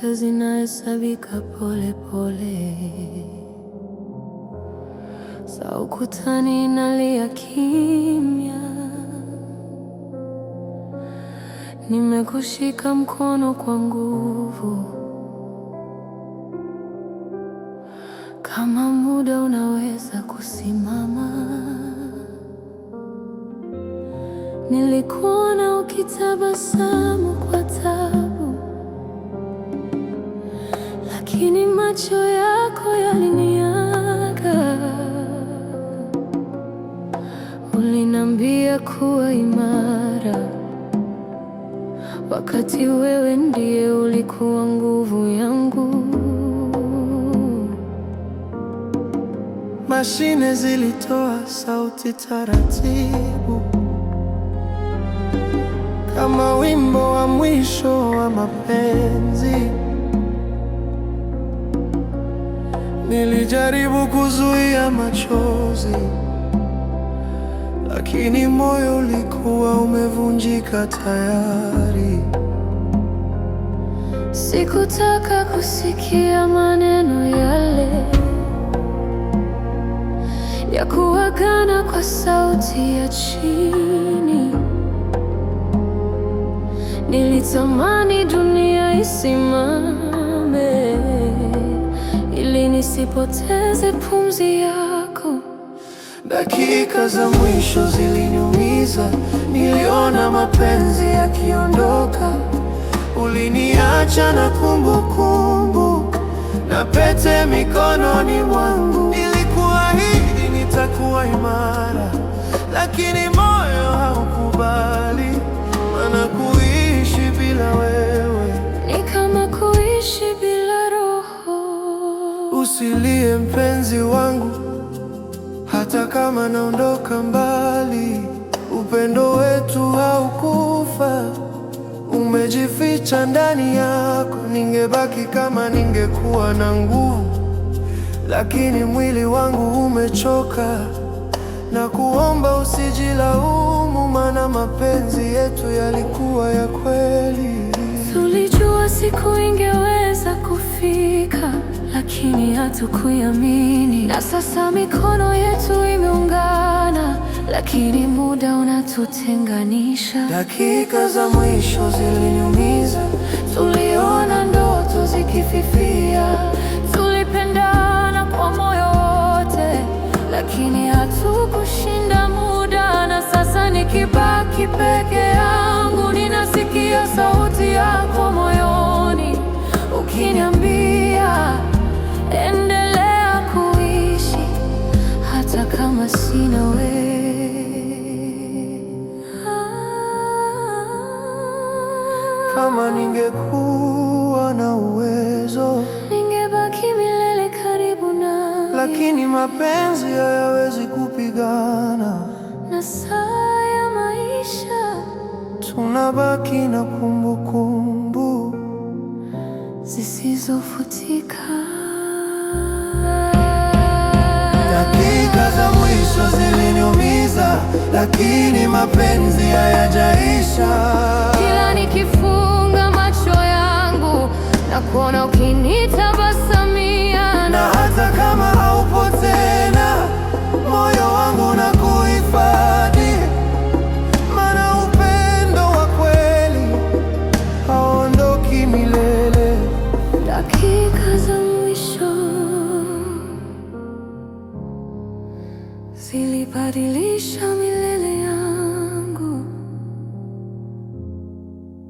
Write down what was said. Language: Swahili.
dakika zinahesabika pole pole, saa ukutani inalia kimya. Nimekushika mkono kwa nguvu, kama muda unaweza kusimama. Nilikuona ukitabasamu kwa tabu, lakini macho yako yaliniaga. Uliniambia kuwa imara, wakati wewe ndiye ulikuwa nguvu yangu. Mashine zilitoa sauti taratibu, kama wimbo wa mwisho wa mapenzi. Nilijaribu kuzuia machozi, lakini moyo ulikuwa umevunjika tayari. Sikutaka kusikia maneno yale ya kuagana kwa sauti ya chini. Nilitamani dunia isimame ili nisipoteze pumzi yako. Dakika za mwisho ziliniumiza, niliona mapenzi yakiondoka. Uliniacha na kumbukumbu na pete mikononi mwangu. Nilikuahidi nitakuwa imara, lakini moyo haukubali. Maana kuishi bila wewe ni kama kuishi bila roho. Usilie mpenzi wangu, hata kama naondoka mbali. Upendo wetu haukufa, umejificha ndani yako. Ningebaki kama ningekuwa na nguvu, lakini mwili wangu umechoka. Na kuomba usijilaumu, maana mapenzi yetu yalikuwa ya kweli. Tulijua siku ingeweza kufika, lakini hatukuiamini. Na sasa mikono yetu imeungana, lakini muda unatutenganisha. Dakika za mwisho ziliniumiza, tuliona ndoto zikififia. Tulipendana kwa moyo wote, lakini hatukushinda muda. Na sasa nikibaki peke yangu, ninasikia sauti yako moyoni ukiniambia endelea kuishi hata kama sina wewe. Kama ningekuwa na uwezo, ningebaki milele karibu nawe, lakini mapenzi hayawezi kupigana na saa ya maisha. Tunabaki na kumbukumbu zisizofutika. Dakika za mwisho ziliniumiza, lakini mapenzi hayajaisha. Kila nikifunga macho yangu na kuona ukinitabasamia, na hata kama haupo tena, moyo wangu na kuhifadhi. Maana upendo wa kweli haondoki milele. dakika za mwisho zilibadilisha milele.